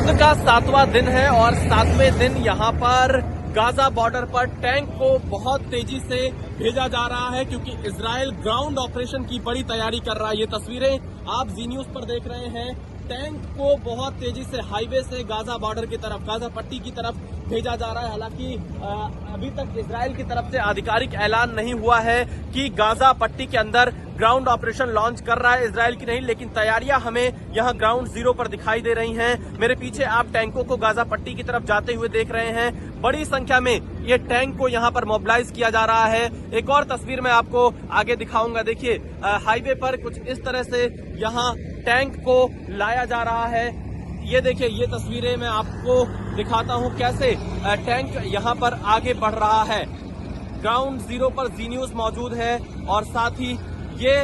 युद्ध का 7वां दिन है और 7वें दिन यहाँ पर गाजा बॉर्डर पर टैंक को बहुत तेजी से भेजा जा रहा है क्योंकि इजराइल ग्राउंड ऑपरेशन की बड़ी तैयारी कर रहा है। ये तस्वीरें आप जी न्यूज पर देख रहे हैं। टैंक को बहुत तेजी से हाईवे से गाजा बॉर्डर की तरफ, गाजा पट्टी की तरफ भेजा जा रहा है। हालांकि अभी तक इजराइल की तरफ से आधिकारिक ऐलान नहीं हुआ है कि गाजा पट्टी के अंदर ग्राउंड ऑपरेशन लॉन्च कर रहा है इजराइल की नहीं, लेकिन तैयारियां हमें यहां ग्राउंड जीरो पर दिखाई दे रही हैं। मेरे पीछे आप टैंकों को गाजा पट्टी की तरफ जाते हुए देख रहे हैं। बड़ी संख्या में ये टैंक को यहां पर मोबिलाइज किया जा रहा है। एक और तस्वीर मैं आपको आगे दिखाऊंगा। देखिए हाईवे पर कुछ इस तरह से यहां टैंक को लाया जा रहा है। ये देखिए, ये तस्वीरें मैं आपको दिखाता हूं कैसे टैंक यहां पर आगे बढ़ रहा है। ग्राउंड जीरो पर जी न्यूज मौजूद है और साथ ही ये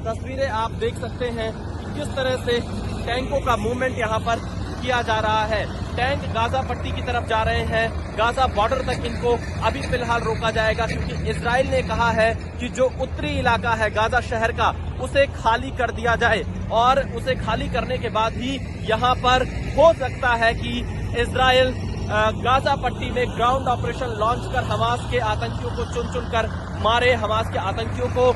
तस्वीरें आप देख सकते हैं कि किस तरह से टैंकों का मूवमेंट यहां पर किया जा रहा है। टैंक गाजा पट्टी की तरफ जा रहे हैं। गाजा बॉर्डर तक इनको अभी फिलहाल रोका जाएगा क्योंकि इजराइल ने कहा है कि जो उत्तरी इलाका है गाजा शहर का, उसे खाली कर दिया जाए और उसे खाली करने के बाद ही यहां पर हो सकता है कि इजराइल गाजा पट्टी में ग्राउंड ऑपरेशन लॉन्च कर हमास के आतंकियों को चुन चुन कर मारे, हमास के आतंकियों को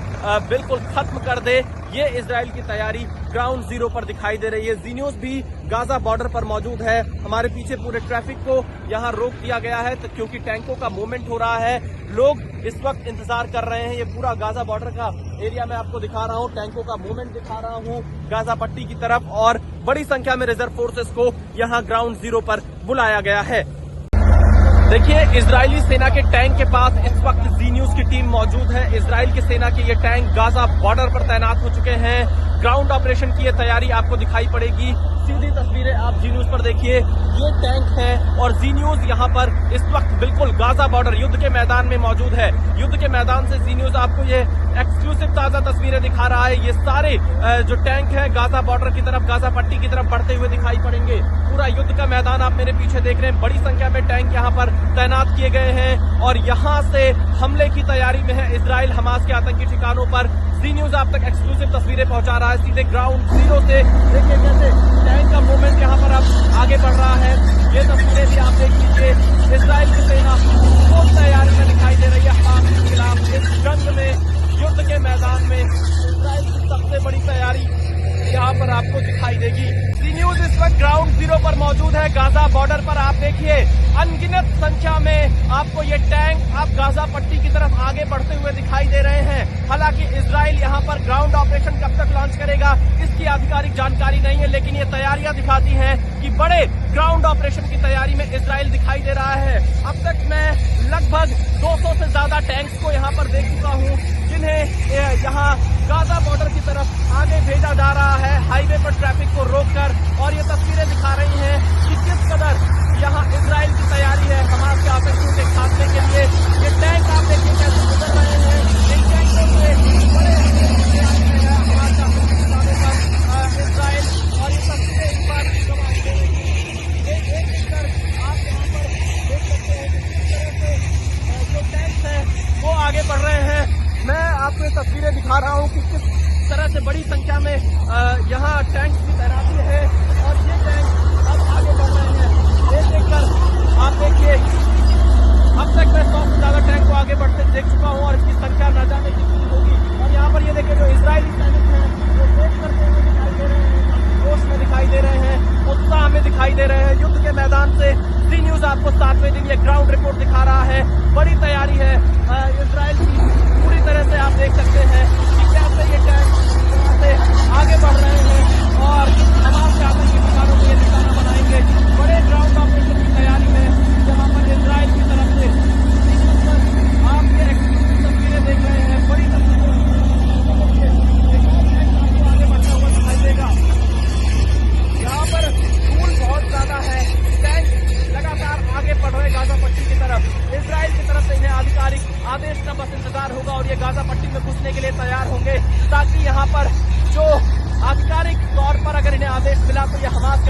बिल्कुल खत्म कर दे। ये इजराइल की तैयारी ग्राउंड जीरो पर दिखाई दे रही है। जी न्यूज भी गाजा बॉर्डर पर मौजूद है। हमारे पीछे पूरे ट्रैफिक को यहां रोक दिया गया है क्योंकि टैंकों का मूवमेंट हो रहा है। लोग इस वक्त इंतजार कर रहे हैं। ये पूरा गाजा बॉर्डर का एरिया मैं आपको दिखा रहा हूं, टैंकों का मूवमेंट दिखा रहा हूं गाजा पट्टी की तरफ और बड़ी संख्या में रिजर्व फोर्सेस को यहां ग्राउंड जीरो पर बुलाया गया है। देखिए, इजरायली सेना के टैंक के पास इस वक्त जी न्यूज की टीम मौजूद है। इजराइल की सेना के ये टैंक गाजा बॉर्डर पर तैनात हो चुके हैं। ग्राउंड ऑपरेशन की ये तैयारी आपको दिखाई पड़ेगी। सीधी तस्वीरें आप जी न्यूज पर देखिए। ये टैंक है और जी न्यूज यहाँ पर इस वक्त बिल्कुल गाजा बॉर्डर युद्ध के मैदान में मौजूद है। युद्ध के मैदान से जी न्यूज आपको ये एक्सक्लूसिव ताजा तस्वीरें दिखा रहा है। ये सारे जो टैंक है गाजा बॉर्डर की तरफ, गाजा पट्टी की तरफ बढ़ते हुए दिखाई पड़ेंगे। पूरा युद्ध का मैदान आप मेरे पीछे देख रहे हैं। बड़ी संख्या में टैंक यहाँ पर तैनात किए गए हैं और यहाँ से हमले की तैयारी में है इजराइल हमास के आतंकी ठिकानों पर। जी न्यूज आप तक एक्सक्लूसिव तस्वीरें पहुंचा रहा है सीधे ग्राउंड जीरो से। देखिए कैसे टैंक का मूवमेंट यहाँ पर अब आगे बढ़ रहा है। ये तस्वीरें भी आप देख लीजिए। इजराइल की सेना खूब तैयारी में दिखाई दे रही है हमास के खिलाफ इस जंग में। युद्ध के मैदान में इजराइल की सबसे बड़ी तैयारी यहाँ पर आपको दिखाई देगी। जी न्यूज इस वक्त ग्राउंड जीरो पर मौजूद है गाजा बॉर्डर पर। आप देखिए अनगिनत संख्या में आपको ये टैंक आप गाजा पट्टी की तरफ आगे बढ़ते हुए दिखाई दे रहे हैं। हालांकि इजराइल यहाँ पर ग्राउंड ऑपरेशन कब तक लॉन्च करेगा इसकी आधिकारिक जानकारी नहीं है, लेकिन ये तैयारियां दिखाती हैं कि बड़े ग्राउंड ऑपरेशन की तैयारी में इजराइल दिखाई दे रहा है। अब तक मैं लगभग 200 से ज्यादा टैंक्स को यहाँ पर देख चुका हूँ जिन्हें यहाँ गाजा बॉर्डर की तरफ आगे भेजा जा रहा है हाईवे पर ट्रैफिक को रोककर। और ये तस्वीरें दिखा रही हैं कि किस कदर यहाँ इजराइल की तैयारी है हमास के आतंकियों के खात्मे के लिए। ये टैंक आप देखिए कैसे गुजर रहे हैं। इन टैंकों से बड़े हमास के आतंकी ठिकानों पर इजराइल और ये तस्वीरें इस बार एक कर आप यहाँ पर देख सकते हैं कि किस तरह से जो टैंक्स हैं वो आगे बढ़ रहे हैं। मैं आपको ये तस्वीरें दिखा रहा हूँ कि किस तरह से बड़ी संख्या में यहाँ टैंक की तैनाती है और ये टैंक अब आगे बढ़ रहे हैं। एक एक कर आप देखिए, अब तक मैं 100 से ज्यादा टैंक को आगे बढ़ते देख चुका हूँ और इसकी संख्या न जाने कितनी होगी। और यहाँ पर ये देखिए जो इजरायली सैनिक हैं वो वेट करते हुए दिखाई दे रहे हैं, जोश में दिखाई दे रहे हैं, उत्साह में दिखाई दे रहे हैं। युद्ध के मैदान से जी न्यूज आपको 7वें दिन ये ग्राउंड रिपोर्ट दिखा रहा है। बड़ी तैयारी है इजराइल की पूरी तरह से। आप देख सकते हैं कि कैसे ये टैंक यहाँ से आगे बढ़ रहे हैं और हमास के आतंकी ठिकानों को ये निशाना बनाएंगे। बड़े ग्राउंड ऑपरेशन की तैयारी में जहाँ पर इजराइल की तरफ से आप ये एक्सक्लूसिव तस्वीरें देख रहे हैं। बड़ी तस्वीरें आगे बढ़ता हुआ दिखाई देगा। यहाँ पर धूल बहुत ज्यादा है। टैंक लगातार आगे बढ़ रहे गाजा पट्टी की तरफ। इजराइल की तरफ से इन्हें आधिकारिक आदेश का बस इंतजार होगा और ये गाजा पट्टी में घुसने के लिए तैयार होंगे ताकि यहाँ पर जो आधिकारिक तौर पर अगर इन्हें आदेश मिला तो ये हमास